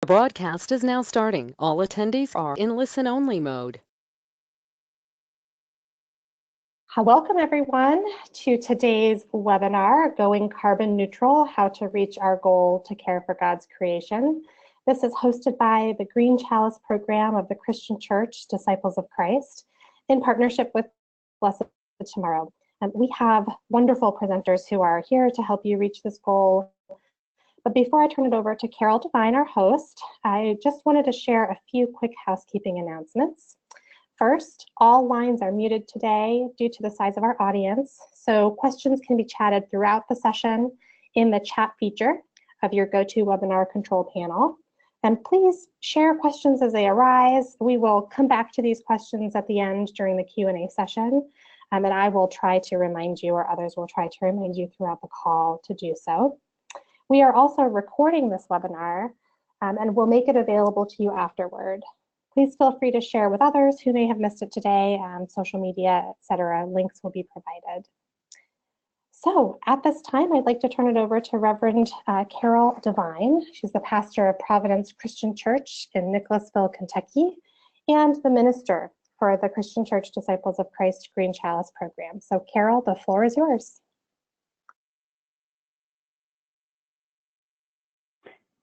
Broadcast is now starting. All attendees are in listen-only mode. Welcome everyone to today's webinar, Going Carbon Neutral, How to Reach Our Goal to Care for God's Creation. This is hosted by the Green Chalice program of the Christian Church, Disciples of Christ, in partnership with Blessed Tomorrow. We have wonderful presenters who are here to help you reach this goal. But before I turn it over to Carol Devine, our host, I just wanted to share a few quick housekeeping announcements. First, all lines are muted today due to the size of our audience, so questions can be chatted throughout the session in the chat feature of your GoToWebinar control panel. And please share questions as they arise. We will come back to these questions at the end during the Q&A session, and I will try to remind you, or others will try to remind you throughout the call to do so. We are also recording this webinar, and we'll make it available to you afterward. Please feel free to share with others who may have missed it today, social media, etc. Links will be provided. So at this time, I'd like to turn it over to Reverend Carol Devine. She's the pastor of Providence Christian Church in Nicholasville, Kentucky, and the minister for the Christian Church Disciples of Christ Green Chalice program. So Carol, the floor is yours.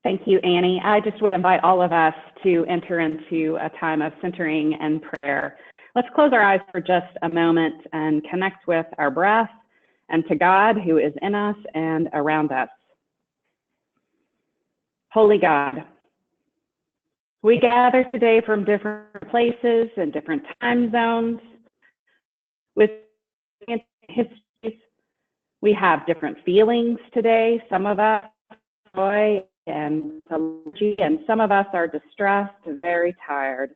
Thank you, Annie. I just would invite all of us to enter into a time of centering and prayer. Let's close our eyes for just a moment and connect with our breath and to God who is in us and around us. Holy God, we gather today from different places and different time zones with histories. We have different feelings today. Some of us joy and allergy, and some of us are distressed and very tired.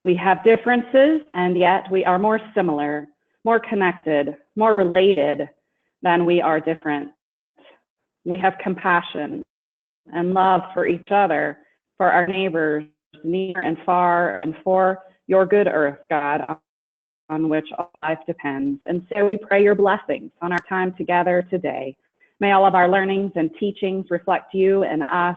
We have differences, and yet we are more similar, more connected, more related than we are different. We have compassion and love for each other, for our neighbors, near and far, and for your good earth, God, on which all life depends. And so we pray your blessings on our time together today. May all of our learnings and teachings reflect you and us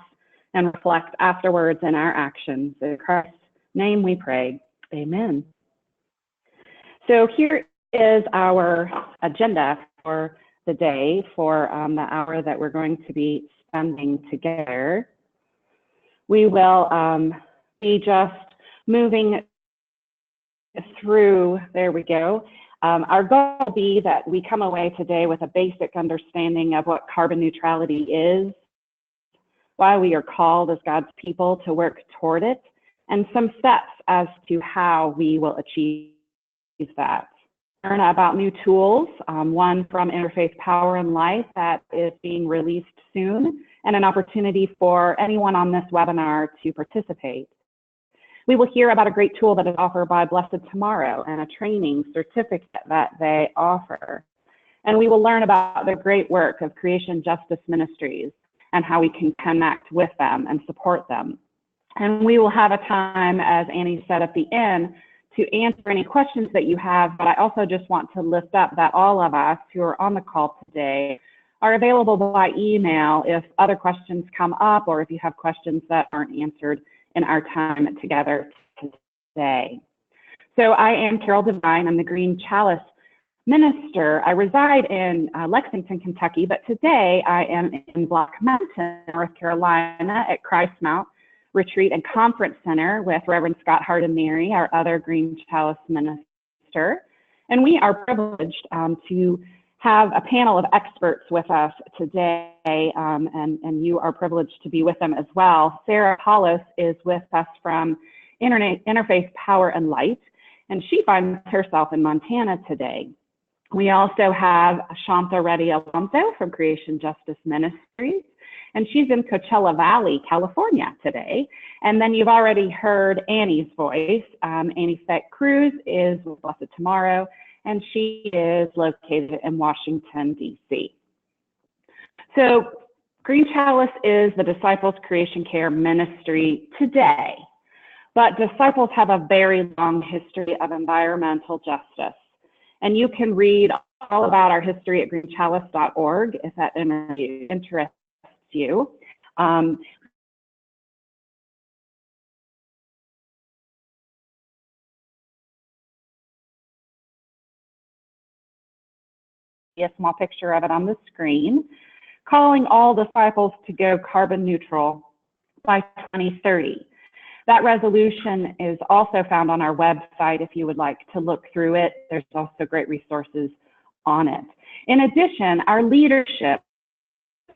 and reflect afterwards in our actions. In Christ's name we pray. Amen. So here is our agenda for the day, for the hour that we're going to be spending together. We will be just moving through, there we go. Our goal will be that we come away today with a basic understanding of what carbon neutrality is, why we are called as God's people to work toward it, and some steps as to how we will achieve that. Learn about new tools, one from Interfaith Power and Life that is being released soon, and an opportunity for anyone on this webinar to participate. We will hear about a great tool that is offered by Blessed Tomorrow and a training certificate that they offer. And we will learn about the great work of Creation Justice Ministries and how we can connect with them and support them. And we will have a time, as Annie said at the end, to answer any questions that you have, but I also just want to lift up that all of us who are on the call today are available by email if other questions come up or if you have questions that aren't answered in our time together today. So I am Carol Devine. I'm the Green Chalice minister. I reside in Lexington, Kentucky, but today I am in Black Mountain, North Carolina at Christ Mount Retreat and Conference Center with Reverend Scott Hardin-Mary, our other Green Chalice minister. And we are privileged to have a panel of experts with us today, and you are privileged to be with them as well. Sarah Hollis is with us from Interfaith Power and Light, and she finds herself in Montana today. We also have Shanta Reddy Alonso from Creation Justice Ministries, and she's in Coachella Valley, California today. And then you've already heard Annie's voice. Annie Feck Cruz is with Blessed Tomorrow, and she is located in Washington, D.C. So Green Chalice is the Disciples Creation Care Ministry today, but disciples have a very long history of environmental justice. And you can read all about our history at greenchalice.org if that interests you. a small picture of it on the screen, calling all disciples to go carbon neutral by 2030. That resolution is also found on our website if you would like to look through it. There's also great resources on it. In addition, our leadership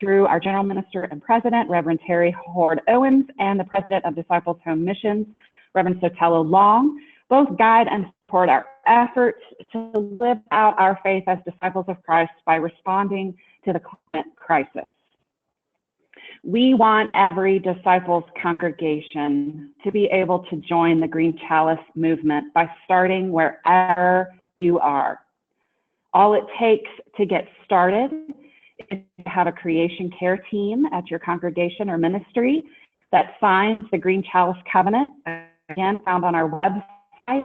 through our General Minister and President, Reverend Terry Hord Owens, and the President of Disciples Home Missions, Reverend Sotelo Long, both guide and support our efforts to live out our faith as disciples of Christ by responding to the climate crisis. We want every disciples congregation to be able to join the Green Chalice movement by starting wherever you are. All it takes to get started is to have a creation care team at your congregation or ministry that signs the Green Chalice Covenant, again found on our website,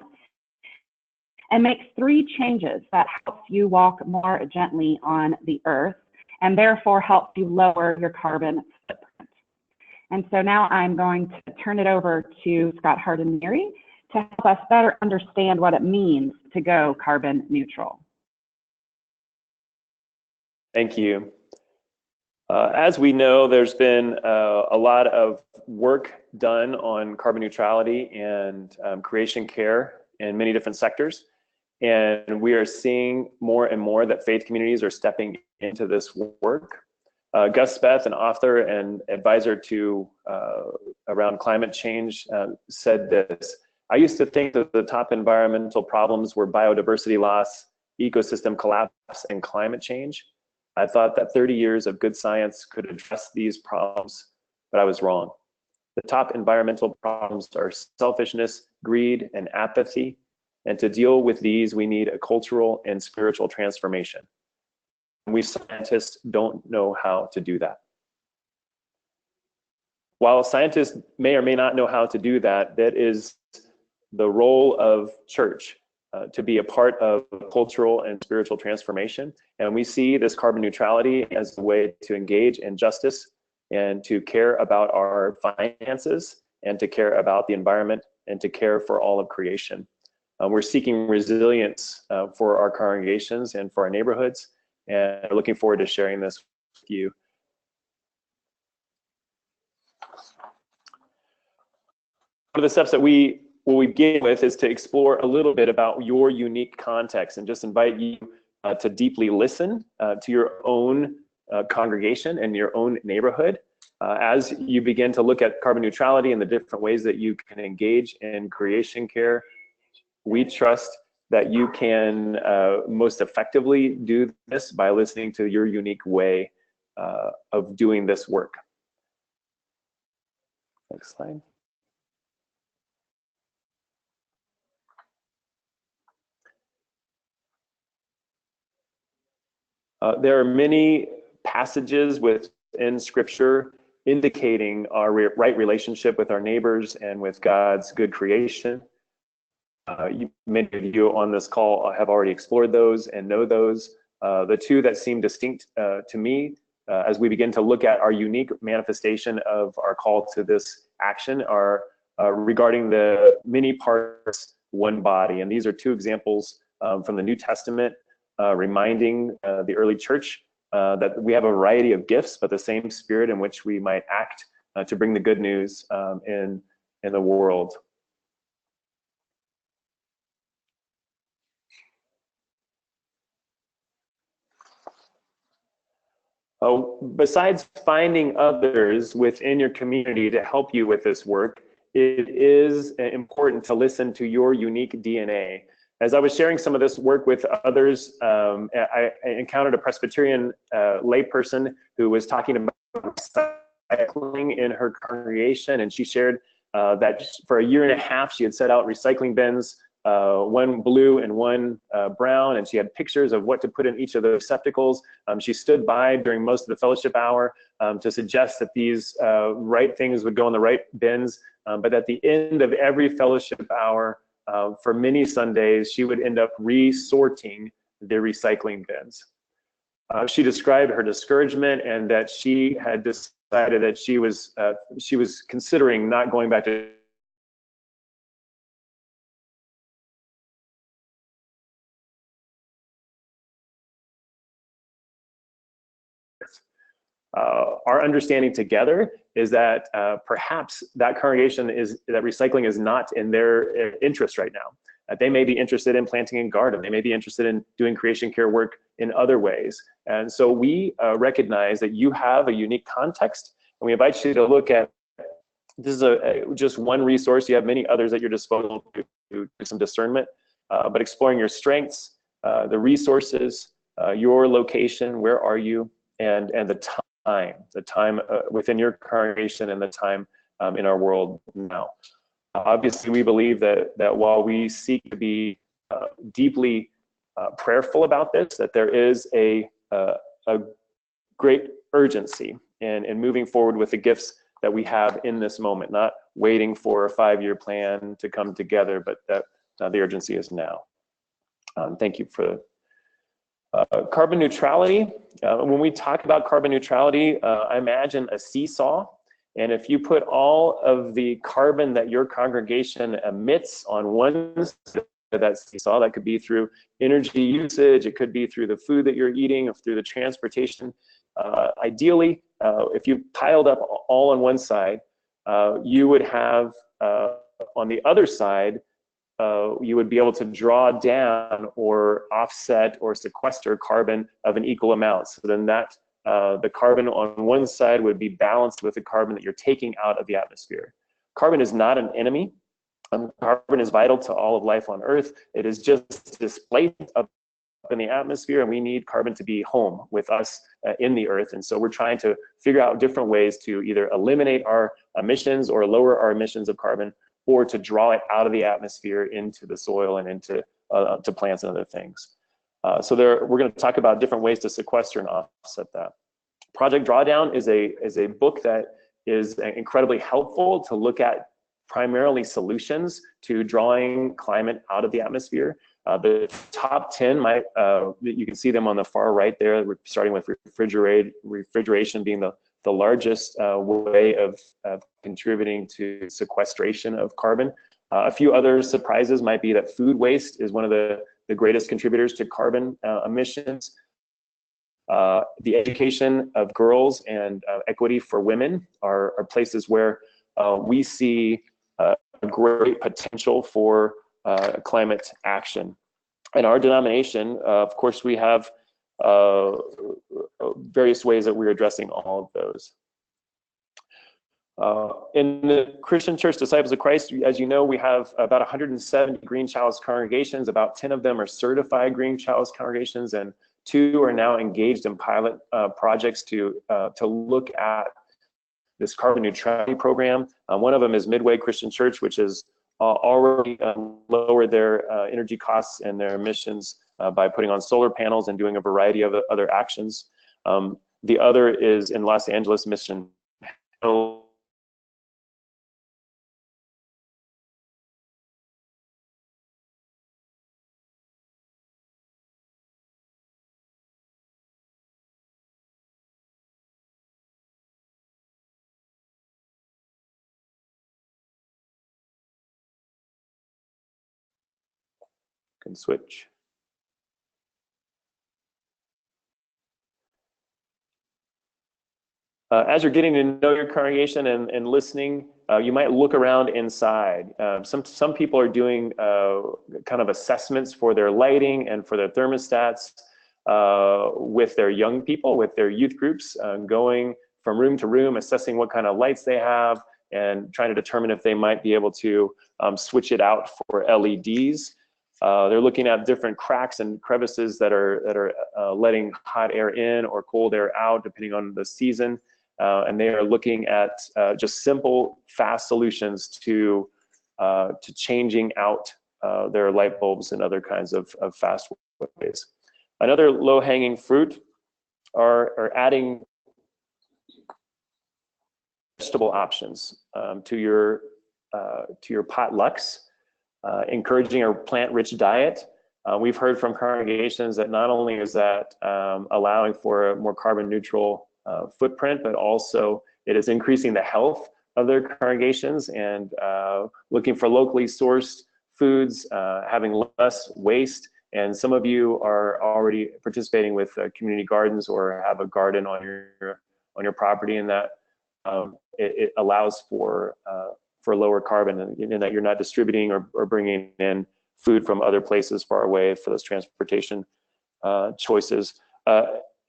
and makes 3 changes that helps you walk more gently on the earth and therefore helps you lower your carbon footprint. And so now I'm going to turn it over to Scott Hardin-Neary to help us better understand what it means to go carbon neutral. Thank you. As we know, there's been a lot of work done on carbon neutrality and creation care in many different sectors. And we are seeing more and more that faith communities are stepping into this work. Gus Speth, an author and advisor to around climate change, said this: "I used to think that the top environmental problems were biodiversity loss, ecosystem collapse, and climate change. I thought that 30 years of good science could address these problems, but I was wrong. The top environmental problems are selfishness, greed, and apathy. And to deal with these, we need a cultural and spiritual transformation. We scientists don't know how to do that." While scientists may or may not know how to do that, that is the role of church, to be a part of cultural and spiritual transformation. And we see this carbon neutrality as a way to engage in justice and to care about our finances and to care about the environment and to care for all of creation. We're seeking resilience for our congregations and for our neighborhoods, and we're looking forward to sharing this with you. One of the steps that we will begin with is to explore a little bit about your unique context and just invite you to deeply listen to your own congregation and your own neighborhood. As you begin to look at carbon neutrality and the different ways that you can engage in creation care, we trust that you can most effectively do this by listening to your unique way of doing this work. Next slide. There are many passages within Scripture indicating our right relationship with our neighbors and with God's good creation. Many of you on this call have already explored those and know those. The 2 that seem distinct to me as we begin to look at our unique manifestation of our call to this action are regarding the many parts, one body. And these are 2 examples from the New Testament reminding the early church that we have a variety of gifts, but the same spirit in which we might act to bring the good news in the world. Besides finding others within your community to help you with this work, it is important to listen to your unique DNA. As I was sharing some of this work with others, I encountered a Presbyterian layperson who was talking about recycling in her congregation, and she shared that for a year and a half she had set out recycling bins, one blue and one brown, and she had pictures of what to put in each of the receptacles. She stood by during most of the fellowship hour to suggest that these right things would go in the right bins, but at the end of every fellowship hour, for many Sundays, she would end up resorting the recycling bins. She described her discouragement and that she had decided that she was considering not going back to our understanding together is that perhaps that congregation that recycling is not in their interest right now. They may be interested in planting a garden. They may be interested in doing creation care work in other ways. And so we recognize that you have a unique context, and we invite you to look at, this is just one resource. You have many others at your disposal to do some discernment, but exploring your strengths, the resources, your location, where are you, and the time within your congregation and the time in our world now. Obviously, we believe that while we seek to be deeply prayerful about this, that there is a great urgency in moving forward with the gifts that we have in this moment, not waiting for a 5-year plan to come together, but that the urgency is now. Thank you for carbon neutrality. When we talk about carbon neutrality, I imagine a seesaw. And if you put all of the carbon that your congregation emits on one side of that seesaw, that could be through energy usage, it could be through the food that you're eating, or through the transportation. Ideally, if you piled up all on one side, you would have on the other side, you would be able to draw down or offset or sequester carbon of an equal amount. So then that the carbon on one side would be balanced with the carbon that you're taking out of the atmosphere. Carbon is not an enemy. Carbon is vital to all of life on Earth. It is just displaced up in the atmosphere, and we need carbon to be home with us in the Earth. And so we're trying to figure out different ways to either eliminate our emissions or lower our emissions of carbon, or to draw it out of the atmosphere into the soil and into to plants and other things. So we're going to talk about different ways to sequester and offset that. Project Drawdown is a book that is incredibly helpful to look at primarily solutions to drawing climate out of the atmosphere. The top 10 you can see them on the far right there. We're starting with refrigeration being the largest way of contributing to sequestration of carbon. A few other surprises might be that food waste is one of the greatest contributors to carbon emissions. The education of girls and equity for women are places where we see a great potential for climate action. In our denomination, of course, we have various ways that we're addressing all of those. In the Christian Church Disciples of Christ, as you know, we have about 170 Green Chalice congregations. About 10 of them are certified Green Chalice congregations, and 2 are now engaged in pilot projects to look at this carbon neutrality program. One of them is Midway Christian Church, which has already lowered their energy costs and their emissions by putting on solar panels and doing a variety of other actions. The other is in Los Angeles Mission Hill. Can switch. As you're getting to know your congregation and listening, you might look around inside. Some people are doing kind of assessments for their lighting and for their thermostats with their young people, with their youth groups, going from room to room, assessing what kind of lights they have, and trying to determine if they might be able to switch it out for LEDs. They're looking at different cracks and crevices that are letting hot air in or cold air out, depending on the season. And they are looking at just simple, fast solutions to changing out their light bulbs and other kinds of fast ways. Another low-hanging fruit are adding vegetable options to your potlucks. Encouraging a plant-rich diet. We've heard from congregations that not only is that allowing for a more carbon neutral footprint, but also it is increasing the health of their congregations and looking for locally sourced foods, having less waste. And some of you are already participating with community gardens or have a garden on on your property, and that it allows for lower carbon, and that you're not distributing or bringing in food from other places far away for those transportation choices.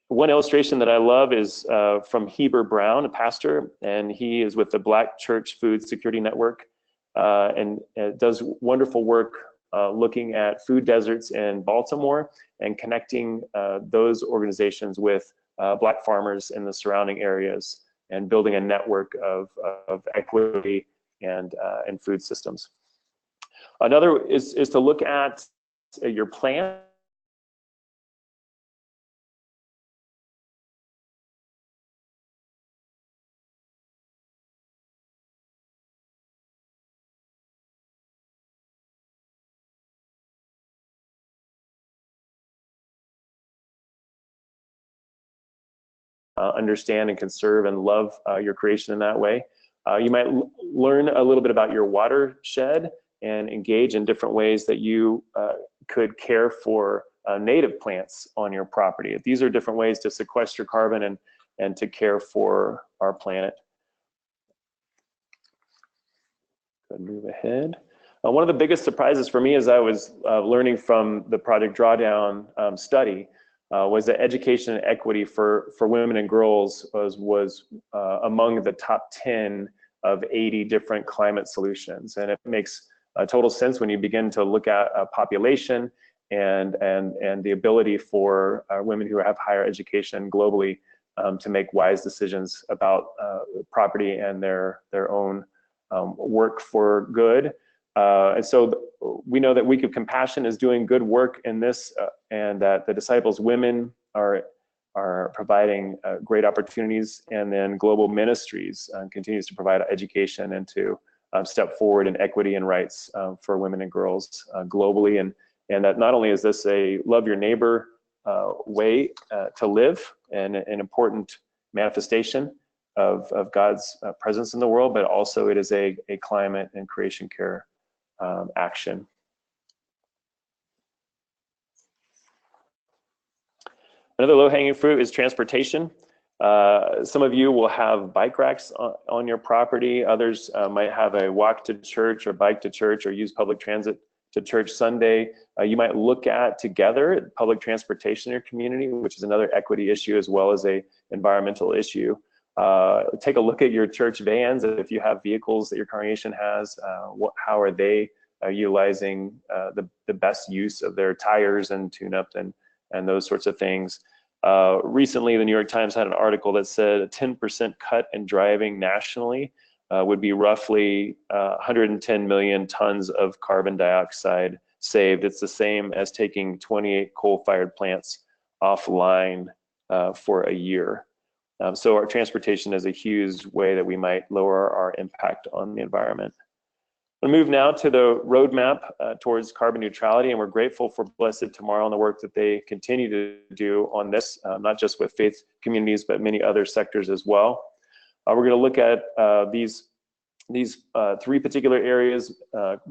One illustration that I love is from Heber Brown, a pastor, and he is with the Black Church Food Security Network, and does wonderful work looking at food deserts in Baltimore and connecting those organizations with Black farmers in the surrounding areas and building a network of equity and food systems. Another is to look at your plant. Understand and conserve and love your creation in that way. You might learn a little bit about your watershed and engage in different ways that you could care for native plants on your property. These are different ways to sequester carbon and to care for our planet. Go ahead and move ahead. One of the biggest surprises for me as I was learning from the Project Drawdown study was that education and equity for women and girls was among the top 10 of 80 different climate solutions. And it makes total sense when you begin to look at population and the ability for women who have higher education globally to make wise decisions about property and their own work for good. And so we know that Week of Compassion is doing good work in this, and that the Disciples Women are providing great opportunities, and then Global Ministries continues to provide education and to step forward in equity and rights for women and girls globally. And that not only is this a love your neighbor way to live and an important manifestation of God's presence in the world, but also it is a climate and creation care action. Another low-hanging fruit is transportation. Some of you will have bike racks on your property. Others might have a walk to church or bike to church or use public transit to church Sunday. You might look at together public transportation in your community, which is another equity issue as well as a environmental issue. Take a look at your church vans. If you have vehicles that your congregation has, how are they utilizing the best use of their tires and tune-up and those sorts of things. Recently, the New York Times had an article that said a 10% cut in driving nationally would be roughly 110 million tons of carbon dioxide saved. It's the same as taking 28 coal-fired plants offline for a year. So our transportation is a huge way that we might lower our impact on the environment. We'll move now to the roadmap towards carbon neutrality, and we're grateful for Blessed Tomorrow and the work that they continue to do on this, not just with faith communities, but many other sectors as well. We're going to look at these three particular areas: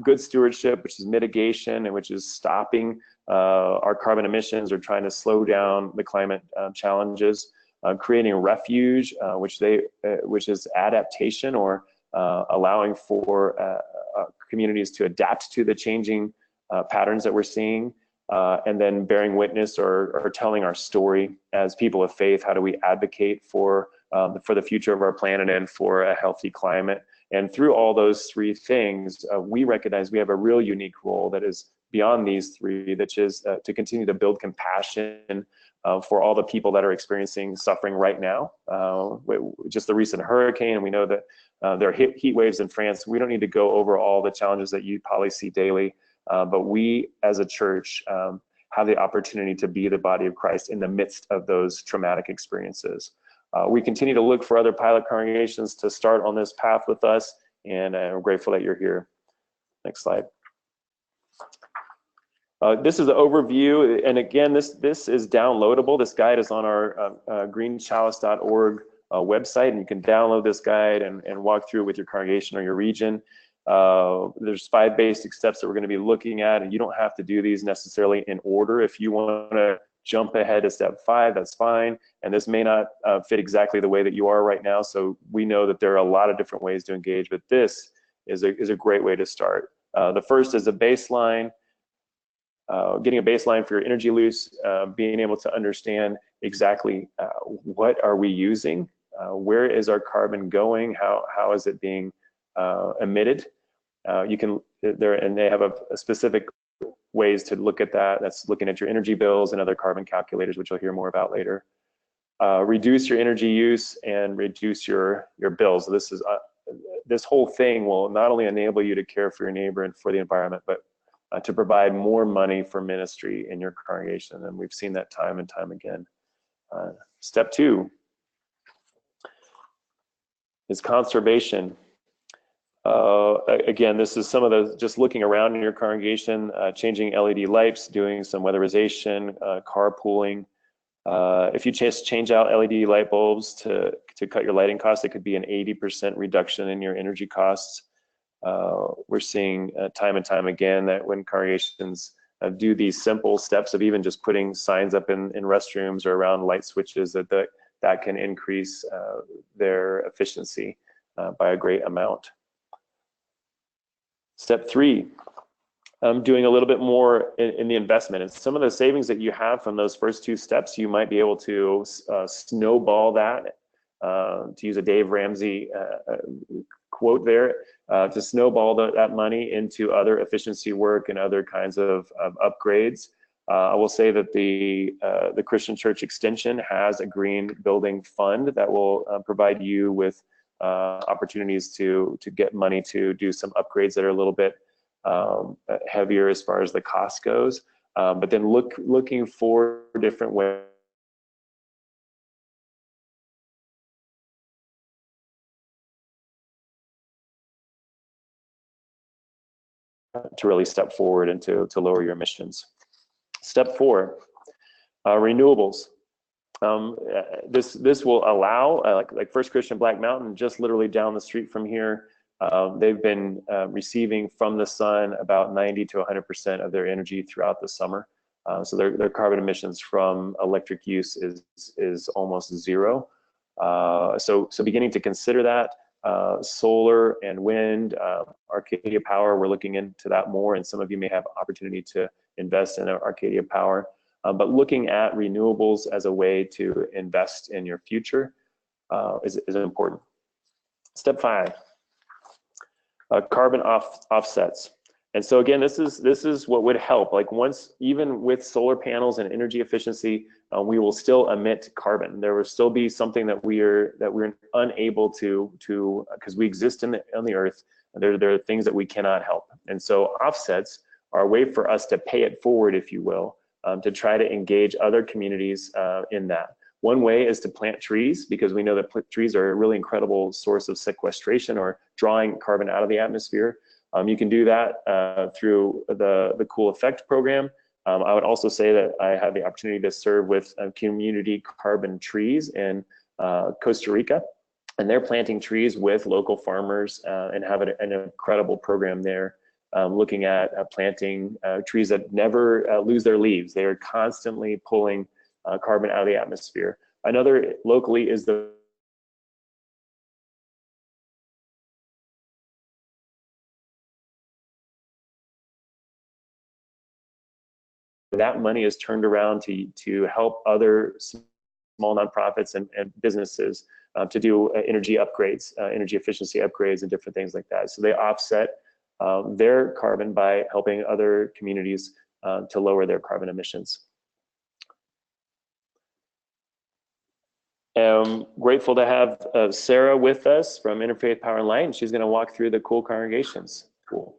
good stewardship, which is mitigation, and which is stopping our carbon emissions or trying to slow down the climate challenges. Creating refuge, which is adaptation or allowing for communities to adapt to the changing patterns that we're seeing, and then bearing witness or telling our story as people of faith. How do we advocate for the future of our planet and for a healthy climate? And through all those three things, we recognize we have a real unique role that is beyond these three, that is to continue to build compassion for all the people that are experiencing suffering right now. Just the recent hurricane, and we know that there are heat waves in France. We don't need to go over all the challenges that you probably see daily, but we as a church have the opportunity to be the body of Christ in the midst of those traumatic experiences. We continue to look for other pilot congregations to start on this path with us, and we're grateful that you're here. Next slide. This is the overview, and again, this is downloadable. This guide is on our greenchalice.org website, and you can download this guide and walk through with your congregation or your region. There's 5 basic steps that we're going to be looking at, and you don't have to do these necessarily in order. If you want to jump ahead to step 5, that's fine. And this may not fit exactly the way that you are right now. So we know that there are a lot of different ways to engage, but this is a great way to start. The first is a baseline, getting a baseline for your energy use, being able to understand exactly what are we using, where is our carbon going, how is it being emitted. You can and they have a specific ways to look at that. That's looking at your energy bills and other carbon calculators, which you'll hear more about later. Reduce your energy use and reduce your bills. This whole thing will not only enable you to care for your neighbor and for the environment, but to provide more money for ministry in your congregation. And we've seen that time and time again. Step 2 is conservation. Again, this is some of the, just looking around in your congregation, changing LED lights, doing some weatherization, carpooling. If you just change out LED light bulbs to cut your lighting costs, it could be an 80% reduction in your energy costs. We're seeing time and time again that when congregations do these simple steps of even just putting signs up in restrooms or around light switches, that can increase their efficiency by a great amount. Step 3, doing a little bit more in the investment. And some of the savings that you have from those first 2 steps, you might be able to snowball that, to use a Dave Ramsey quote there, to snowball that money into other efficiency work and other kinds of upgrades. I will say that the Christian Church Extension has a green building fund that will provide you with opportunities to get money to do some upgrades that are a little bit heavier as far as the cost goes, but then looking for different ways to really step forward and to lower your emissions. Step 4, renewables. This will allow, like First Christian Black Mountain, just literally down the street from here, they've been receiving from the sun about 90 to 100% of their energy throughout the summer. So their carbon emissions from electric use is almost zero. So beginning to consider that. Solar and wind, Arcadia Power, we're looking into that more, and some of you may have opportunity to invest in Arcadia Power. But looking at renewables as a way to invest in your future is important. Step 5, carbon offsets. And so again, this is what would help. Like even with solar panels and energy efficiency, we will still emit carbon. There will still be something that we're unable to because we exist on the earth. There are things that we cannot help. And so offsets are a way for us to pay it forward, if you will, to try to engage other communities in that. One way is to plant trees, because we know that trees are a really incredible source of sequestration or drawing carbon out of the atmosphere. You can do that through the Cool Effect program. I would also say that I had the opportunity to serve with community carbon trees in Costa Rica, and they're planting trees with local farmers and have an incredible program there, looking at planting trees that never lose their leaves. They are constantly pulling carbon out of the atmosphere. Another locally is that money is turned around to help other small nonprofits and businesses to do energy upgrades, energy efficiency upgrades, and different things like that. So they offset their carbon by helping other communities to lower their carbon emissions. I'm grateful to have Sarah with us from Interfaith Power and Light, and she's going to walk through the Cool Congregations. Cool.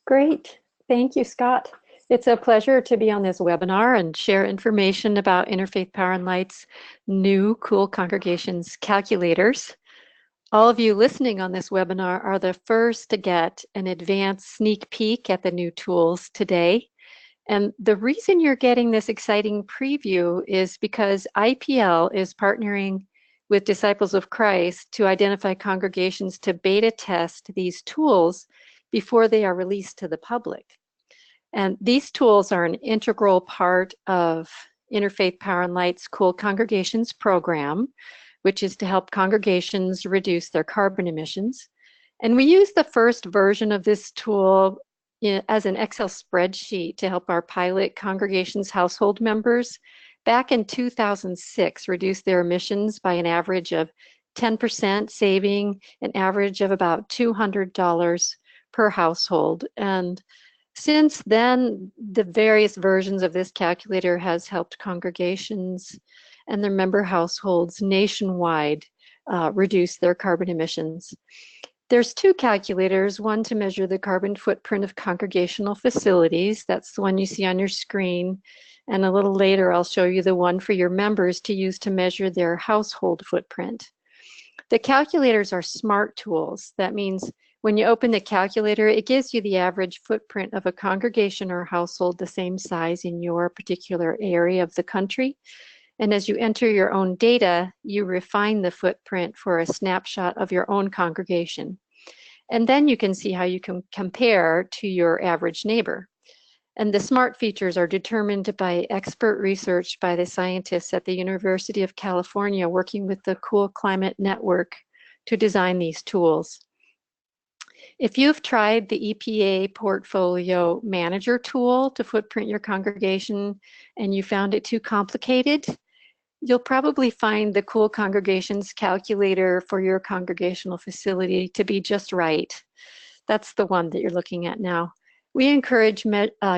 Great. Thank you, Scott. It's a pleasure to be on this webinar and share information about Interfaith Power and Light's new Cool Congregations calculators. All of you listening on this webinar are the first to get an advanced sneak peek at the new tools today. And the reason you're getting this exciting preview is because IPL is partnering with Disciples of Christ to identify congregations to beta test these tools before they are released to the public. And these tools are an integral part of Interfaith Power and Light's Cool Congregations program, which is to help congregations reduce their carbon emissions. And we use the first version of this tool as an Excel spreadsheet to help our pilot congregations household members back in 2006 reduce their emissions by an average of 10%, saving an average of about $200 per household. And since then, the various versions of this calculator has helped congregations and their member households nationwide reduce their carbon emissions. There's two calculators, one to measure the carbon footprint of congregational facilities. That's the one you see on your screen. And a little later, I'll show you the one for your members to use to measure their household footprint. The calculators are smart tools. That means when you open the calculator, it gives you the average footprint of a congregation or household the same size in your particular area of the country. And as you enter your own data, you refine the footprint for a snapshot of your own congregation. And then you can see how you can compare to your average neighbor. And the SMART features are determined by expert research by the scientists at the University of California working with the Cool Climate Network to design these tools. If you've tried the EPA Portfolio Manager tool to footprint your congregation and you found it too complicated, you'll probably find the Cool Congregations calculator for your congregational facility to be just right. That's the one that you're looking at now. We encourage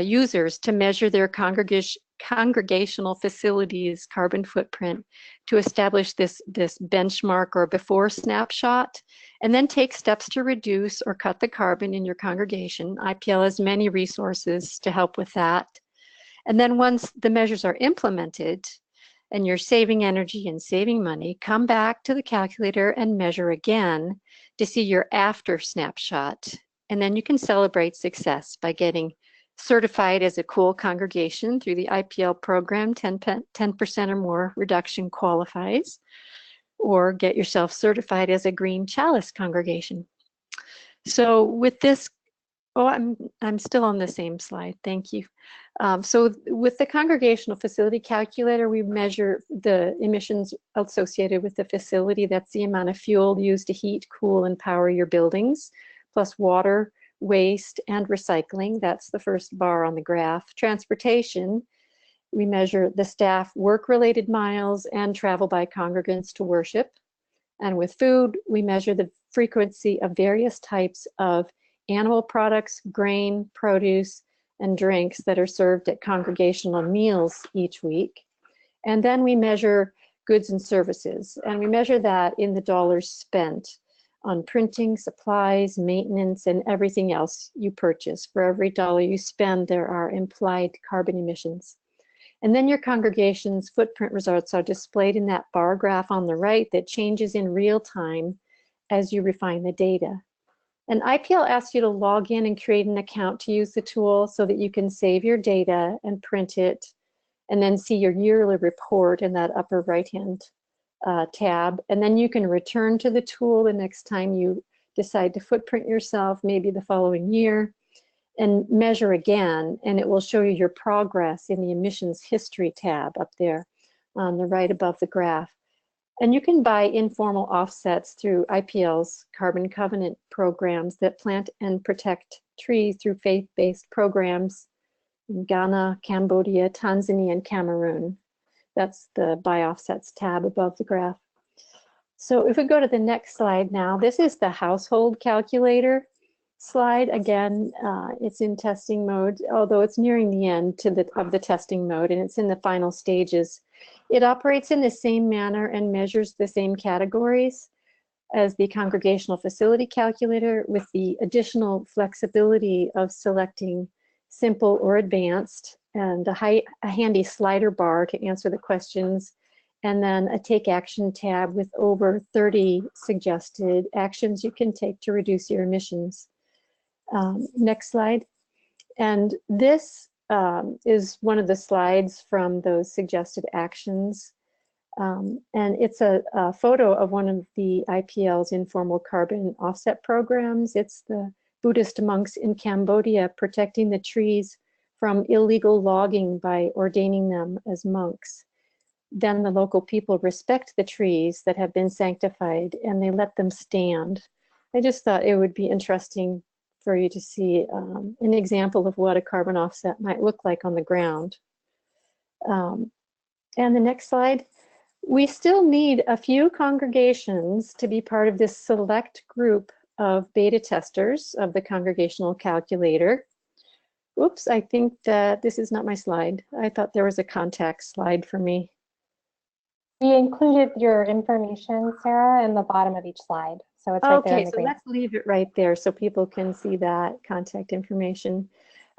users to measure their congregational facilities' carbon footprint to establish this benchmark or before snapshot, and then take steps to reduce or cut the carbon in your congregation. IPL has many resources to help with that. And then once the measures are implemented and you're saving energy and saving money, come back to the calculator and measure again to see your after snapshot. And then you can celebrate success by getting certified as a cool congregation through the IPL program. 10% or more reduction qualifies, or get yourself certified as a Green Chalice congregation. So with this, I'm still on the same slide, thank you. So with the congregational facility calculator, we measure the emissions associated with the facility. That's the amount of fuel used to heat, cool, and power your buildings, plus water, waste, and recycling. That's the first bar on the graph. Transportation, we measure the staff work-related miles and travel by congregants to worship. And with food, we measure the frequency of various types of animal products, grain, produce, and drinks that are served at congregational meals each week. And then we measure goods and services, and we measure that in the dollars spent on printing, supplies, maintenance, and everything else you purchase. For every dollar you spend, there are implied carbon emissions. And then your congregation's footprint results are displayed in that bar graph on the right that changes in real time as you refine the data. And IPL asks you to log in and create an account to use the tool so that you can save your data and print it, and then see your yearly report in that upper right-hand tab. And then you can return to the tool the next time you decide to footprint yourself, maybe the following year, and measure again, and it will show you your progress in the emissions history tab up there on the right above the graph. And you can buy informal offsets through IPL's Carbon Covenant programs that plant and protect trees through faith-based programs in Ghana, Cambodia, Tanzania, and Cameroon. That's the Buy Offsets tab above the graph. So if we go to the next slide now, this is the household calculator slide. Again, it's in testing mode, although it's nearing the end of the testing mode, and it's in the final stages. It operates in the same manner and measures the same categories as the congregational facility calculator, with the additional flexibility of selecting simple or advanced, and a handy slider bar to answer the questions, and then a take action tab with over 30 suggested actions you can take to reduce your emissions. Next slide. And this is one of the slides from those suggested actions. And it's a photo of one of the IPL's informal carbon offset programs. It's the Buddhist monks in Cambodia protecting the trees from illegal logging by ordaining them as monks, then the local people respect the trees that have been sanctified and they let them stand. I just thought it would be interesting for you to see an example of what a carbon offset might look like on the ground. And the next slide. We still need a few congregations to be part of this select group of beta testers of the congregational calculator. Oops, I think that this is not my slide. I thought there was a contact slide for me. We included your information, Sarah, in the bottom of each slide. So it's right there in the green. Let's leave it right there so people can see that contact information.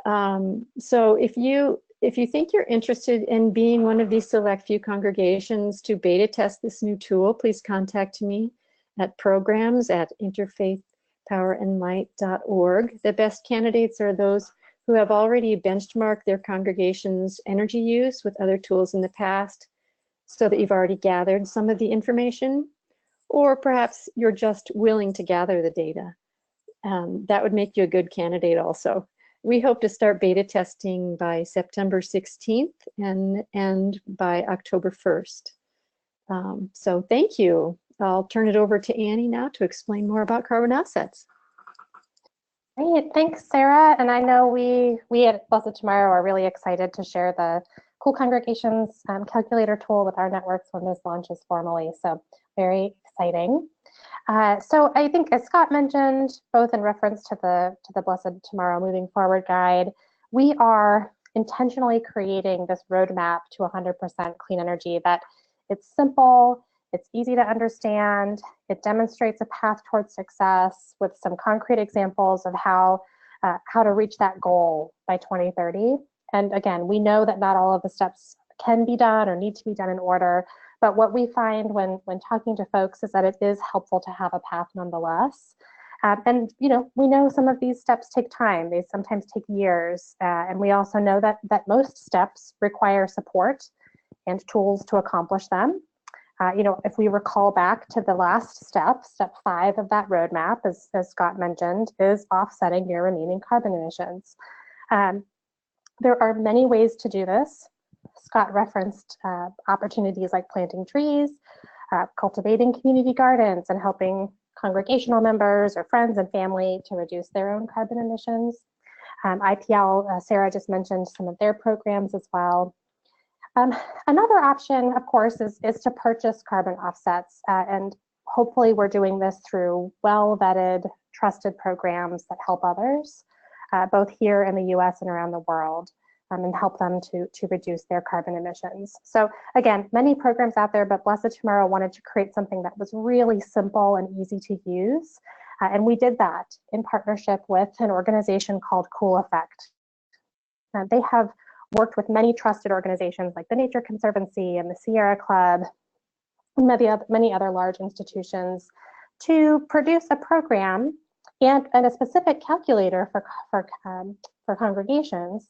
So if you think you're interested in being one of these select few congregations to beta test this new tool, please contact me at programs@interfaithpowerandlight.org. The best candidates are those who have already benchmarked their congregation's energy use with other tools in the past, so that you've already gathered some of the information, or perhaps you're just willing to gather the data. That would make you a good candidate also. We hope to start beta testing by September 16th and by October 1st. So thank you. I'll turn it over to Annie now to explain more about carbon offsets. Great, thanks, Sarah. And I know we at Blessed Tomorrow are really excited to share the Cool Congregations calculator tool with our networks when this launches formally. So very exciting. So I think, as Scott mentioned, both in reference to the Blessed Tomorrow Moving Forward guide, we are intentionally creating this roadmap to 100% clean energy that it's simple, it's easy to understand, it demonstrates a path towards success with some concrete examples of how to reach that goal by 2030. And again, we know that not all of the steps can be done or need to be done in order, but what we find when talking to folks is that it is helpful to have a path nonetheless. And we know some of these steps take time. They sometimes take years. And we also know that most steps require support and tools to accomplish them. If we recall back to the last step 5 of that roadmap, as Scott mentioned, is offsetting your remaining carbon emissions. There are many ways to do this. Scott referenced opportunities like planting trees, cultivating community gardens, and helping congregational members or friends and family to reduce their own carbon emissions. IPL, Sarah just mentioned some of their programs as well. Another option, of course, is to purchase carbon offsets, and hopefully we're doing this through well-vetted, trusted programs that help others, both here in the US and around the world, and help them to reduce their carbon emissions. So again, many programs out there, but Blessed Tomorrow wanted to create something that was really simple and easy to use. And we did that in partnership with an organization called Cool Effect. They have worked with many trusted organizations like the Nature Conservancy and the Sierra Club, and many other large institutions to produce a program and a specific calculator for congregations.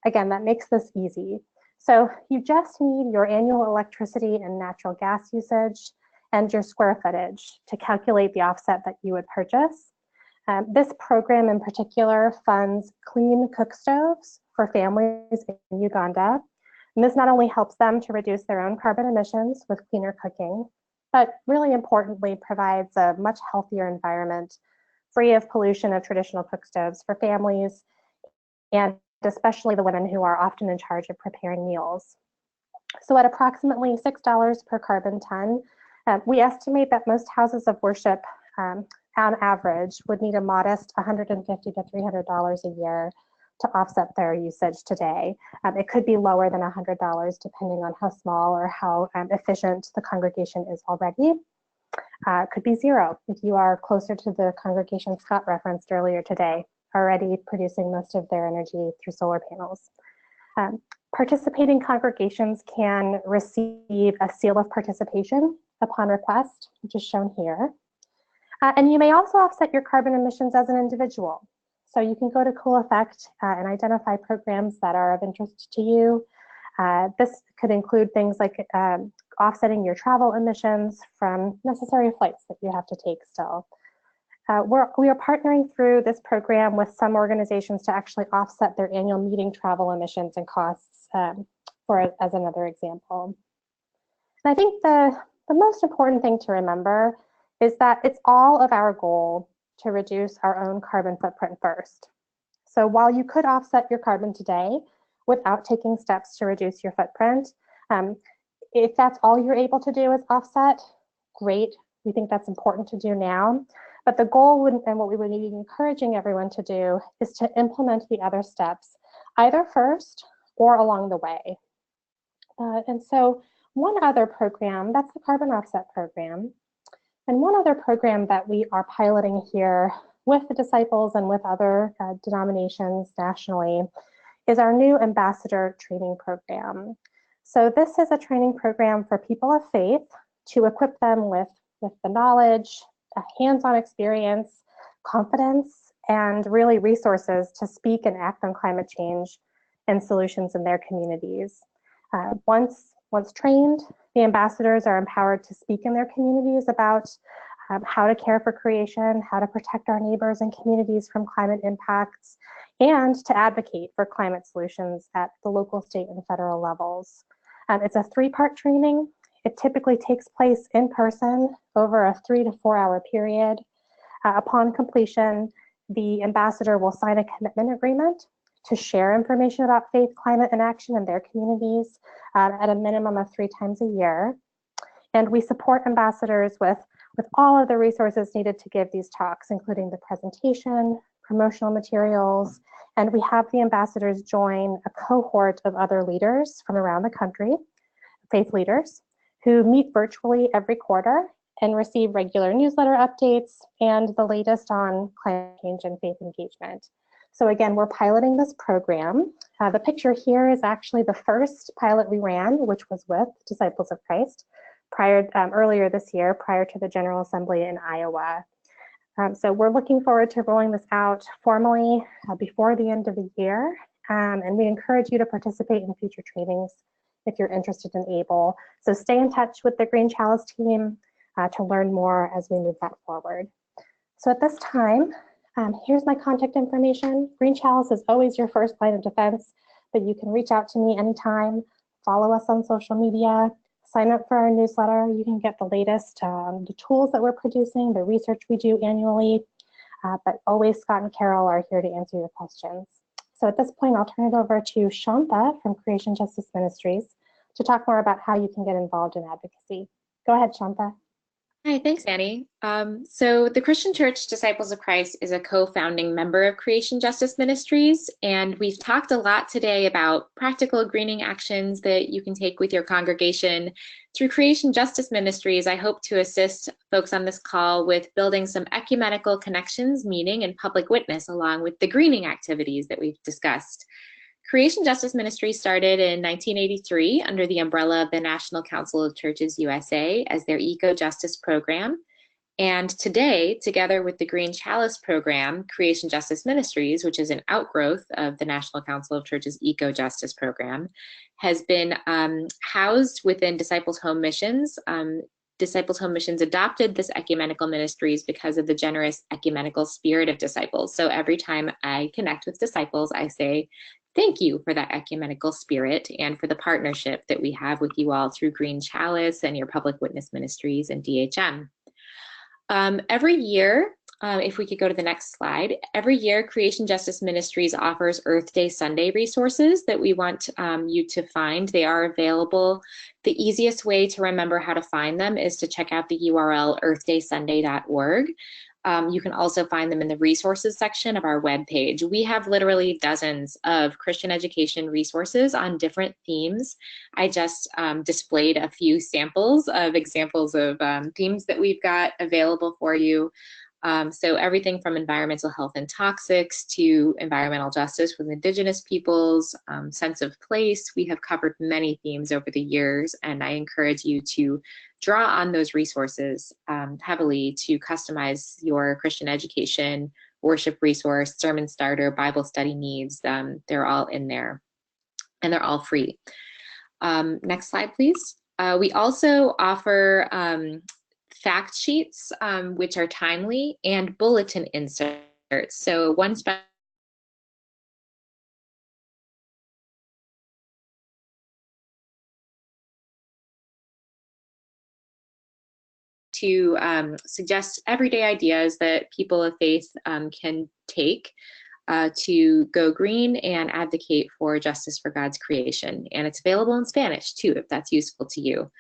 Again, that makes this easy. So you just need your annual electricity and natural gas usage and your square footage to calculate the offset that you would purchase. This program in particular funds clean cook stoves for families in Uganda. And this not only helps them to reduce their own carbon emissions with cleaner cooking, but really importantly provides a much healthier environment free of pollution of traditional cook stoves for families, and especially the women who are often in charge of preparing meals. So at approximately $6 per carbon ton, we estimate that most houses of worship on average would need a modest $150 to $300 a year to offset their usage today. It could be lower than $100 depending on how small or how efficient the congregation is already. It could be zero if you are closer to the congregation Scott referenced earlier today, already producing most of their energy through solar panels. Participating congregations can receive a seal of participation upon request, which is shown here. And you may also offset your carbon emissions as an individual. So you can go to Cool Effect and identify programs that are of interest to you. This could include things like offsetting your travel emissions from necessary flights that you have to take still. We are partnering through this program with some organizations to actually offset their annual meeting travel emissions and costs, as another example. And I think the most important thing to remember is that it's all of our goal to reduce our own carbon footprint first. So while you could offset your carbon today without taking steps to reduce your footprint, if that's all you're able to do is offset, great. We think that's important to do now. But the goal and what we would be encouraging everyone to do is to implement the other steps, either first or along the way. And so one other program, that's the carbon offset program. And one other program that we are piloting here with the Disciples and with other denominations nationally is our new ambassador training program. So this is a training program for people of faith to equip them with the knowledge, hands-on experience, confidence, and really resources to speak and act on climate change and solutions in their communities. Once trained, the ambassadors are empowered to speak in their communities about how to care for creation, how to protect our neighbors and communities from climate impacts, and to advocate for climate solutions at the local, state, and federal levels. It's a 3-part training. It typically takes place in person over a 3 to 4 hour period. Upon completion, the ambassador will sign a commitment agreement to share information about faith, climate, and action in their communities at a minimum of 3 times a year. And we support ambassadors with all of the resources needed to give these talks, including the presentation, promotional materials, and we have the ambassadors join a cohort of other leaders from around the country, faith leaders, who meet virtually every quarter and receive regular newsletter updates and the latest on climate change and faith engagement. So again, we're piloting this program. The picture here is actually the first pilot we ran, which was with Disciples of Christ earlier this year, prior to the General Assembly in Iowa. So we're looking forward to rolling this out formally before the end of the year. And we encourage you to participate in future trainings if you're interested and able. So stay in touch with the Green Chalice team to learn more as we move that forward. So at this time, here's my contact information. Green Chalice is always your first line of defense, but you can reach out to me anytime, follow us on social media, sign up for our newsletter. You can get the latest, the tools that we're producing, the research we do annually, but always Scott and Carol are here to answer your questions. So at this point, I'll turn it over to Shanta from Creation Justice Ministries to talk more about how you can get involved in advocacy. Go ahead, Shanta. Hi, thanks, Annie. So the Christian Church Disciples of Christ is a co-founding member of Creation Justice Ministries, and we've talked a lot today about practical greening actions that you can take with your congregation. Through Creation Justice Ministries, I hope to assist folks on this call with building some ecumenical connections, meaning and public witness, along with the greening activities that we've discussed. Creation Justice Ministry started in 1983 under the umbrella of the National Council of Churches USA as their eco-justice program. And today, together with the Green Chalice program, Creation Justice Ministries, which is an outgrowth of the National Council of Churches eco-justice program, has been housed within Disciples Home Missions. Disciples Home Missions adopted this ecumenical ministries because of the generous ecumenical spirit of disciples. So every time I connect with disciples, I say, thank you for that ecumenical spirit and for the partnership that we have with you all through Green Chalice and your public witness ministries and DHM. Every year, if we could go to the next slide, every year Creation Justice Ministries offers Earth Day Sunday resources that we want you to find. They are available. The easiest way to remember how to find them is to check out the URL earthdaysunday.org. You can also find them in the resources section of our webpage. We have literally dozens of Christian education resources on different themes. I just displayed a few samples of examples of themes that we've got available for you. So everything from environmental health and toxics to environmental justice with Indigenous peoples, sense of place. We have covered many themes over the years, and I encourage you to draw on those resources heavily to customize your Christian education, worship resource, sermon starter, Bible study needs. They're all in there, and they're all free. Next slide, please. We also offer fact sheets, which are timely, and bulletin inserts. So one special to suggest everyday ideas that people of faith can take to go green and advocate for justice for God's creation. And it's available in Spanish too, if that's useful to you.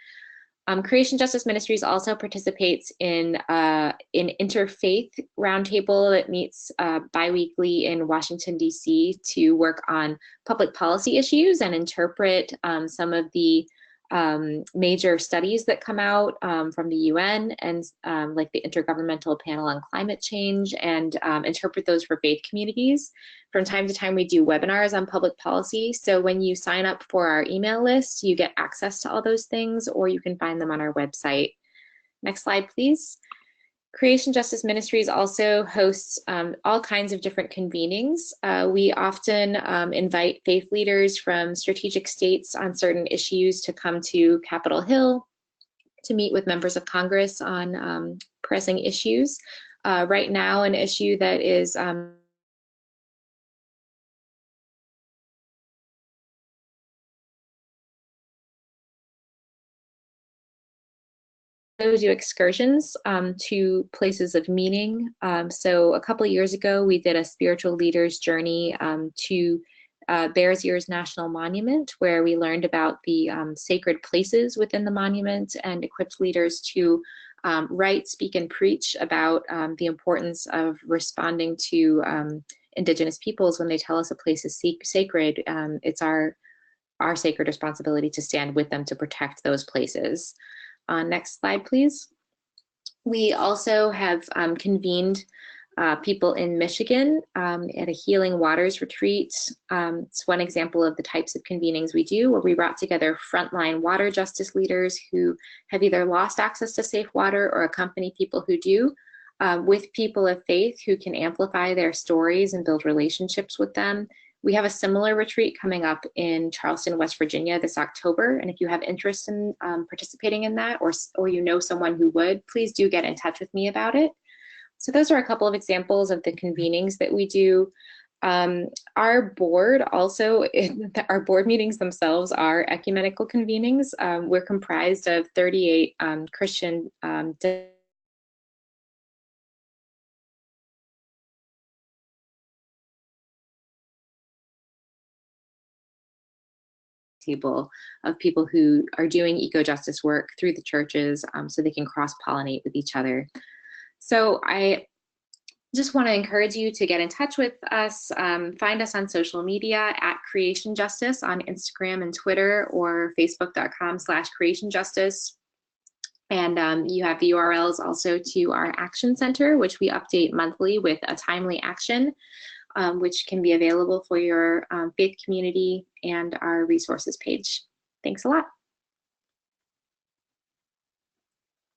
Creation Justice Ministries also participates in an Interfaith roundtable that meets biweekly in Washington, D.C. to work on public policy issues and interpret some of the major studies that come out from the UN and like the Intergovernmental Panel on Climate Change, and interpret those for faith communities. From time to time, we do webinars on public policy. So when you sign up for our email list, you get access to all those things, or you can find them on our website. Next slide, please. Creation Justice Ministries also hosts all kinds of different convenings. We often invite faith leaders from strategic states on certain issues to come to Capitol Hill to meet with members of Congress on pressing issues. Right now, an issue that is do excursions to places of meaning. So a couple of years ago, we did a spiritual leaders journey to Bears Ears National Monument, where we learned about the sacred places within the monument and equipped leaders to write, speak, and preach about the importance of responding to Indigenous peoples when they tell us a place is sacred. It's our sacred responsibility to stand with them to protect those places. Next slide, please. We also have convened people in Michigan at a Healing Waters retreat. It's one example of the types of convenings we do, where we brought together frontline water justice leaders who have either lost access to safe water or accompany people who do, with people of faith who can amplify their stories and build relationships with them. We have a similar retreat coming up in Charleston, West Virginia this October. And if you have interest in participating in that, or you know someone who would, please do get in touch with me about it. So those are a couple of examples of the convenings that we do. Our board also, our board meetings themselves are ecumenical convenings. We're comprised of 38 Christian table of people who are doing eco-justice work through the churches, so they can cross-pollinate with each other. So I just want to encourage you to get in touch with us. Find us on social media at Creation Justice on Instagram and Twitter, or facebook.com/Creation Justice. And you have the URLs also to our Action Center, which we update monthly with a timely action, which can be available for your faith community, and our resources page. Thanks a lot.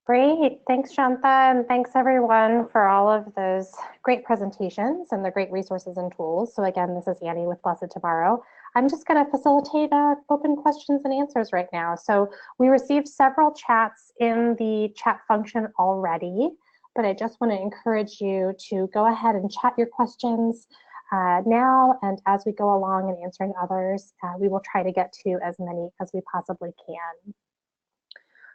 Great, thanks Shantha, and thanks everyone for all of those great presentations and the great resources and tools. So again, this is Annie with Blessed Tomorrow. I'm just going to facilitate open questions and answers right now. So we received several chats in the chat function already, but I just want to encourage you to go ahead and chat your questions now, and as we go along and answering others, we will try to get to as many as we possibly can.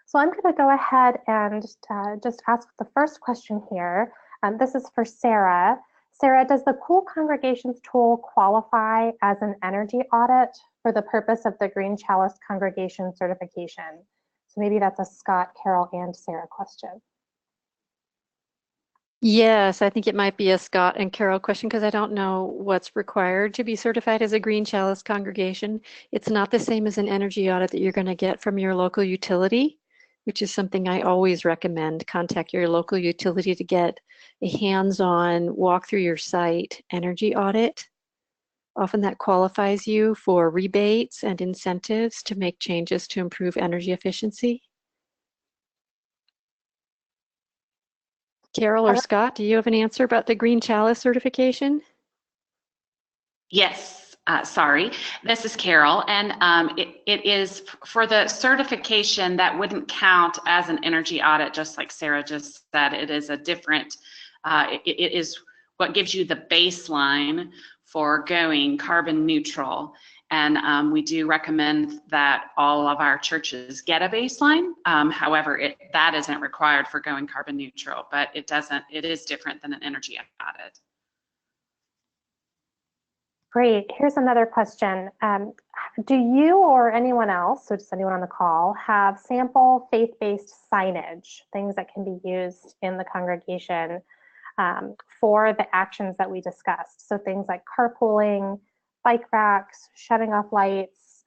So I'm going to go ahead and just ask the first question here. This is for Sarah. Sarah, does the Cool Congregations tool qualify as an energy audit for the purpose of the Green Chalice congregation certification? So maybe that's a Scott, Carol, and Sarah question. Yes, I think it might be a Scott and Carol question, because I don't know what's required to be certified as a Green Chalice congregation. It's not the same as an energy audit that you're going to get from your local utility, which is something I always recommend. Contact your local utility to get a hands-on walk through your site energy audit. Often that qualifies you for rebates and incentives to make changes to improve energy efficiency. Carol or Scott, do you have an answer about the Green Chalice certification? Yes, Sorry, this is Carol, and it is for the certification that wouldn't count as an energy audit, just like Sarah just said. It is a different, it is what gives you the baseline for going carbon neutral. And we do recommend that all of our churches get a baseline. However, that isn't required for going carbon neutral, but it is different than an energy audit. Great. Here's another question. Do you or anyone else, so just anyone on the call, have sample faith-based signage, things that can be used in the congregation for the actions that we discussed? So things like carpooling, bike racks, shutting off lights,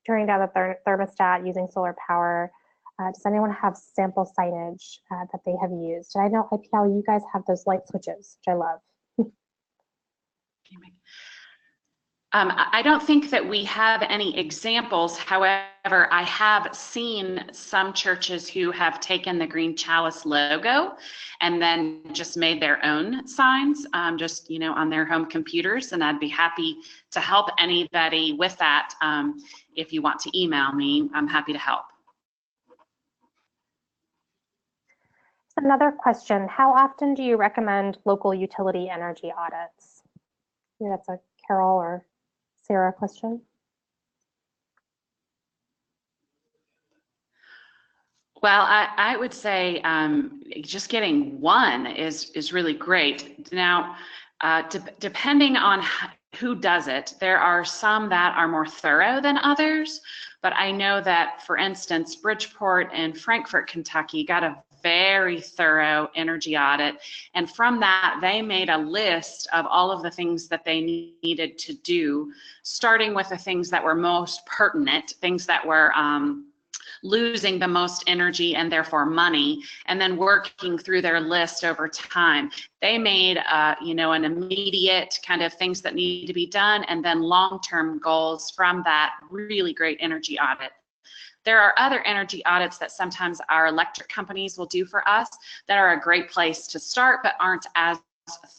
turning down the thermostat, using solar power. Does anyone have sample signage that they have used? And I know, IPL, you guys have those light switches, which I love. I don't think that we have any examples. However, I have seen some churches who have taken the Green Chalice logo and then just made their own signs, just, you know, on their home computers. And I'd be happy to help anybody with that. If you want to email me, I'm happy to help. Another question, how often do you recommend local utility energy audits? Maybe that's a Carol or Sarah question. Well, I would say just getting one is really great. Now, depending on who does it, there are some that are more thorough than others, but I know that, for instance, Bridgeport and Frankfort, Kentucky got a very thorough energy audit, and from that they made a list of all of the things that they needed to do, starting with the things that were most pertinent, things that were losing the most energy and therefore money, and then working through their list over time. They made you know, an immediate kind of things that need to be done, and then long-term goals from that really great energy audit. There are other energy audits that sometimes our electric companies will do for us that are a great place to start, but aren't as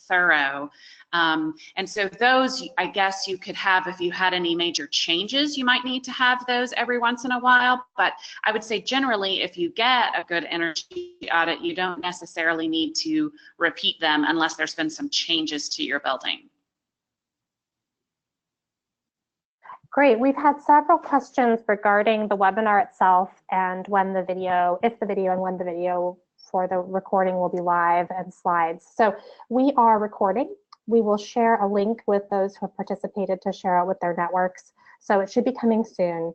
thorough. And so those, I guess you could have, if you had any major changes, you might need to have those every once in a while. But I would say generally, if you get a good energy audit, you don't necessarily need to repeat them unless there's been some changes to your building. Great. We've had several questions regarding the webinar itself and when the video, if the video and when the video for the recording will be live, and slides. So we are recording. We will share a link with those who have participated to share it with their networks. So it should be coming soon.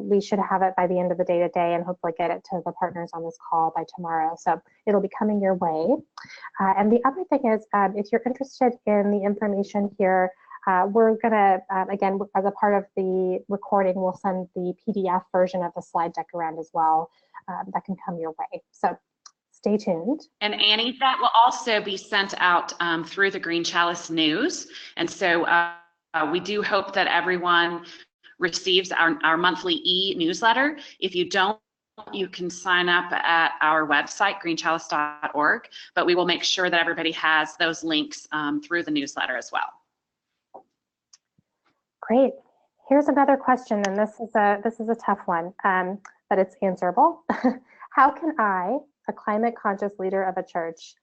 We should have it by the end of the day today and hopefully get it to the partners on this call by tomorrow. So it'll be coming your way. And the other thing is, if you're interested in the information here, we're gonna, again, as a part of the recording, we'll send the PDF version of the slide deck around as well. That can come your way. So stay tuned. And Annie, that will also be sent out through the Green Chalice News. And so we do hope that everyone receives our monthly e-newsletter. If you don't, you can sign up at our website, greenchalice.org, but we will make sure that everybody has those links through the newsletter as well. Great. Here's another question, and this is a tough one, but it's answerable. How can I, a climate conscious leader of a church,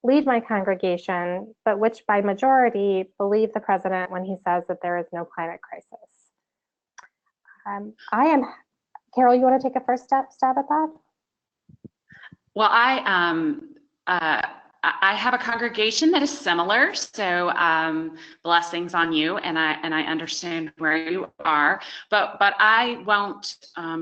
lead my congregation, but which by majority believe the president when he says that there is no climate crisis? Carol, you want to take a first stab at that? Well, I have a congregation that is similar, so blessings on you, and I understand where you are, but I won't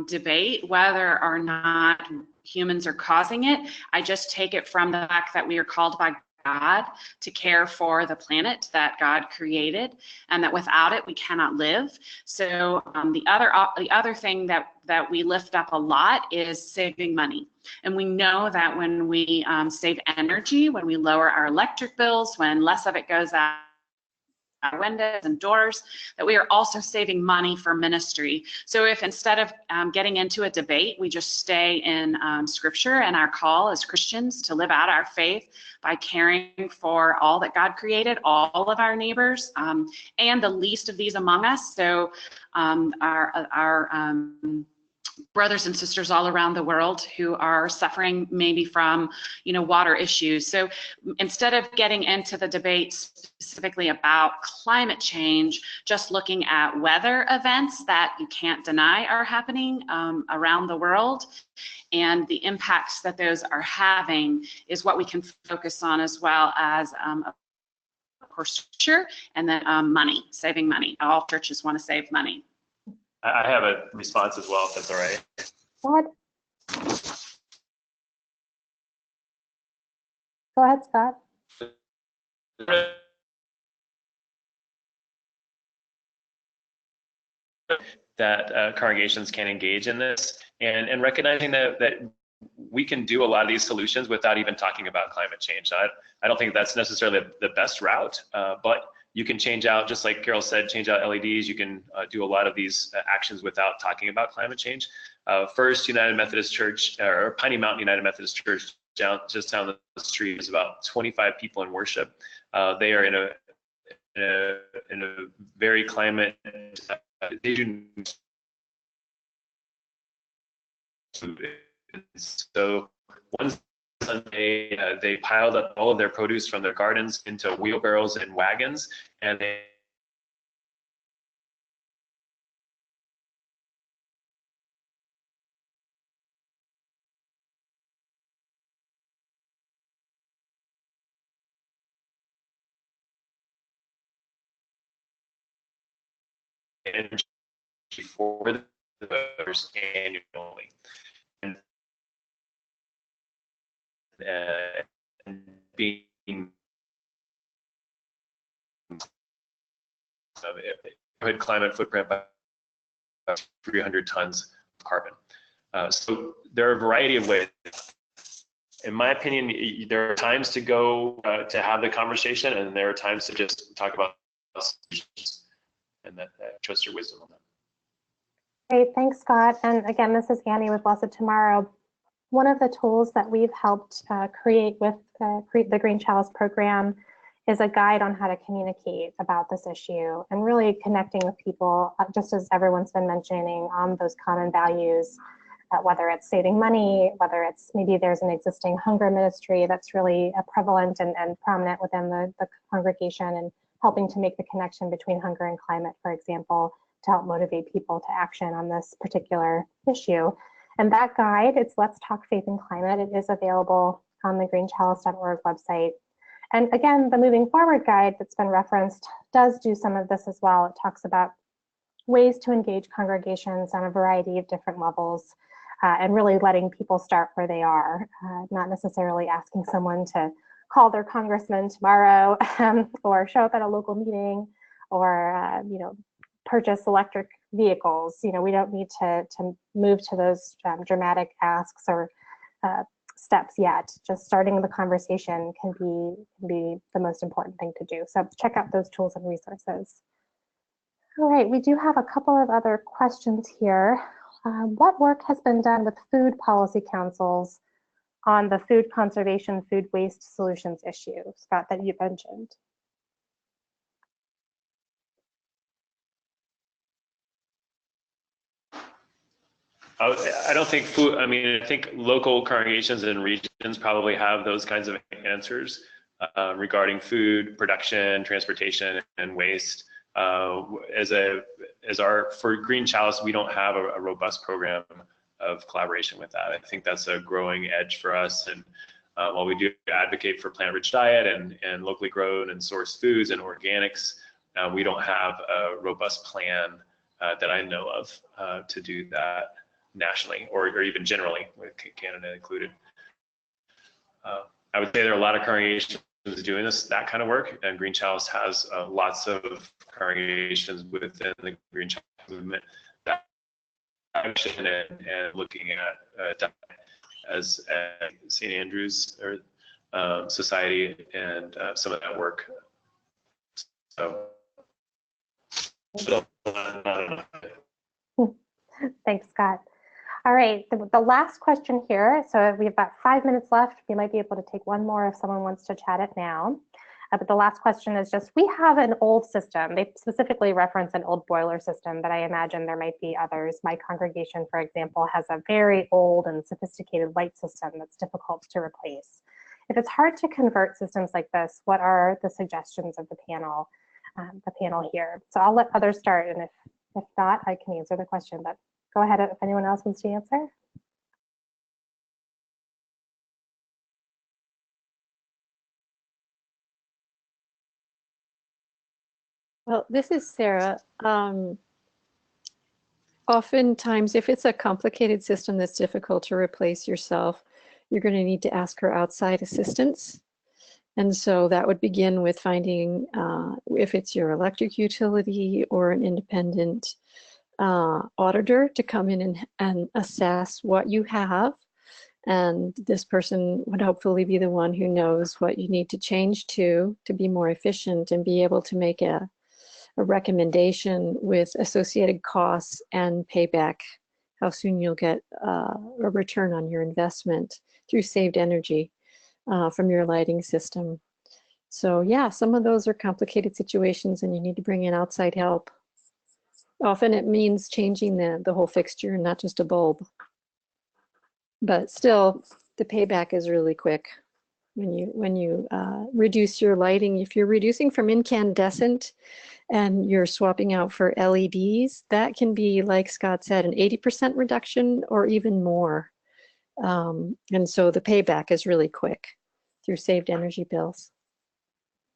debate whether or not humans are causing it. I just take it from the fact that we are called by God to care for the planet that God created, and that without it we cannot live. So the other thing that we lift up a lot is saving money. And we know that when we save energy, when we lower our electric bills, when less of it goes out our windows and doors, that we are also saving money for ministry. So if instead of getting into a debate, we just stay in scripture and our call as Christians to live out our faith by caring for all that God created, all of our neighbors, and the least of these among us. So our brothers and sisters all around the world who are suffering maybe from, water issues. So instead of getting into the debate specifically about climate change, just looking at weather events that you can't deny are happening around the world, and the impacts that those are having is what we can focus on, as well as of course, scripture, and then money, saving money. All churches want to save money. I have a response as well, if that's all right. What? Go ahead, Scott. That congregations can engage in this, and recognizing that we can do a lot of these solutions without even talking about climate change. I don't think that's necessarily the best route, but you can change out, just like Carol said, change out LEDs. You can do a lot of these actions without talking about climate change. First United Methodist Church, or Piney Mountain United Methodist Church, just down the street, is about 25 people in worship. They are in a very climate. They do. So one Sunday, they piled up all of their produce from their gardens into wheelbarrows and wagons, and they for the voters annually. And being climate footprint by 300 tons of carbon. So there are a variety of ways. In my opinion, there are times to go to have the conversation, and there are times to just talk about solutions, and that trust your wisdom on that. Great, thanks, Scott. And again, this is Annie with Blessed Tomorrow. One of the tools that we've helped create with the Green Chalice program is a guide on how to communicate about this issue and really connecting with people, just as everyone's been mentioning, on those common values, whether it's saving money, whether it's maybe there's an existing hunger ministry that's really prevalent and prominent within the congregation, and helping to make the connection between hunger and climate, for example, to help motivate people to action on this particular issue. And that guide, it's Let's Talk Faith and Climate. It is available on the greenchalice.org website. And again, the Moving Forward guide that's been referenced does do some of this as well. It talks about ways to engage congregations on a variety of different levels, and really letting people start where they are, not necessarily asking someone to call their congressman tomorrow or show up at a local meeting, or purchase electric vehicles. We don't need to move to those dramatic asks or steps yet. Just starting the conversation can be the most important thing to do. So check out those tools and resources. All right, we do have a couple of other questions here. What work has been done with food policy councils on the food conservation, food waste solutions issue, Scott, that you mentioned? I don't think food, I think local congregations and regions probably have those kinds of answers regarding food production, transportation, and waste. For Green Chalice, we don't have a robust program of collaboration with that. I think that's a growing edge for us. And while we do advocate for plant-rich diet and locally grown and sourced foods and organics, we don't have a robust plan that I know of to do that nationally or even generally, with Canada included. I would say there are a lot of congregations doing that kind of work, and Green Chalice has lots of congregations within the Green Chalice movement that action and looking at as St. Andrew's or Society and some of that work. So Thanks, Scott. All right, the last question here. So we have about 5 minutes left. We might be able to take one more if someone wants to chat it now. But the last question is just, we have an old system. They specifically reference an old boiler system, but I imagine there might be others. My congregation, for example, has a very old and sophisticated light system that's difficult to replace. If it's hard to convert systems like this, what are the suggestions of the panel here? So I'll let others start, and if not, I can answer the question, but go ahead if anyone else wants to answer. Well, this is Sarah. Oftentimes, if it's a complicated system that's difficult to replace yourself, you're going to need to ask for outside assistance. And so that would begin with finding if it's your electric utility or an independent auditor to come in and assess what you have. And this person would hopefully be the one who knows what you need to change to be more efficient and be able to make a recommendation with associated costs and payback, how soon you'll get a return on your investment through saved energy from your lighting system. So yeah, some of those are complicated situations and you need to bring in outside help. Often it means changing the whole fixture, not just a bulb. But still, the payback is really quick when you reduce your lighting. If you're reducing from incandescent and you're swapping out for LEDs, that can be, like Scott said, an 80% reduction or even more. And so the payback is really quick through saved energy bills.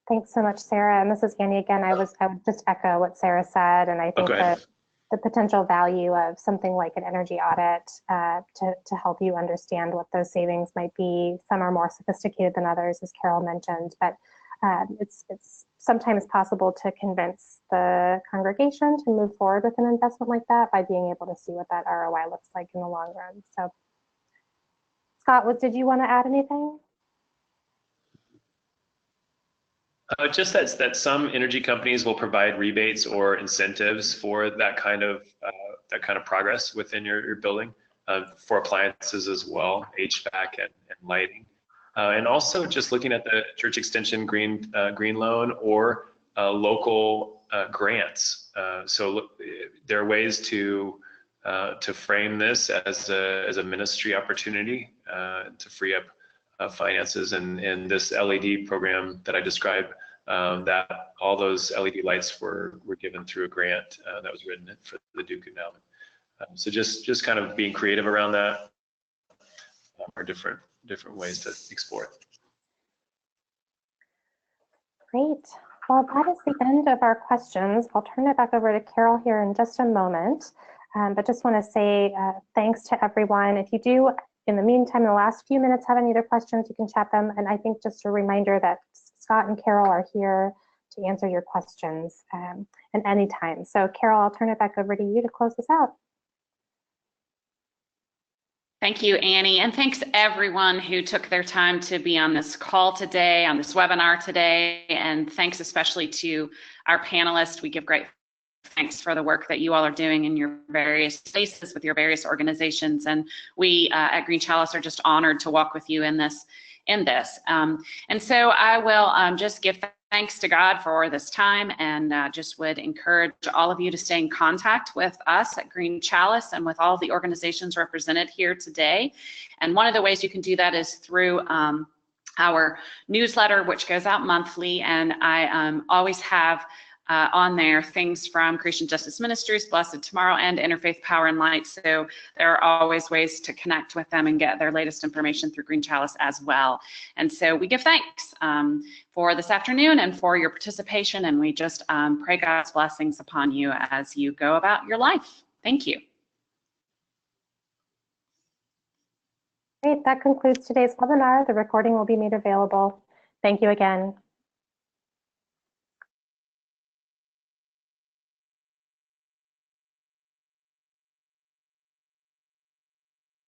Thanks so much, Sarah. And this is Annie again. I would just echo what Sarah said, and I think that the potential value of something like an energy audit to help you understand what those savings might be. Some are more sophisticated than others, as Carol mentioned, but it's sometimes possible to convince the congregation to move forward with an investment like that by being able to see what that ROI looks like in the long run. So, Scott, did you want to add anything? Just that some energy companies will provide rebates or incentives for that kind of progress within your building for appliances as well, HVAC and lighting, and also just looking at the church extension green loan or local grants. So look, there are ways to frame this as a ministry opportunity to free up finances, and this LED program that I described, that all those LED lights were given through a grant that was written for the Duke Endowment. So just kind of being creative around that are different ways to explore it. Great. Well, that is the end of our questions. I'll turn it back over to Carol here in just a moment, but just want to say thanks to everyone. If you do, in the meantime, in the last few minutes, have any other questions, you can chat them. And I think just a reminder that Scott and Carol are here to answer your questions at any time. So Carol, I'll turn it back over to you to close this out. Thank you, Annie, and thanks everyone who took their time to be on this call today, on this webinar today, and thanks especially to our panelists. We give great thanks for the work that you all are doing in your various spaces with your various organizations, and we at Green Chalice are just honored to walk with you in this. And so I will just give thanks to God for this time, and just would encourage all of you to stay in contact with us at Green Chalice and with all the organizations represented here today. And one of the ways you can do that is through our newsletter, which goes out monthly, and I always have on there things from Creation Justice Ministries, Blessed Tomorrow, and Interfaith Power and Light. So there are always ways to connect with them and get their latest information through Green Chalice as well. And so we give thanks for this afternoon and for your participation, and we just pray God's blessings upon you as you go about your life. Thank you. Great, that concludes today's webinar. The recording will be made available. Thank you again.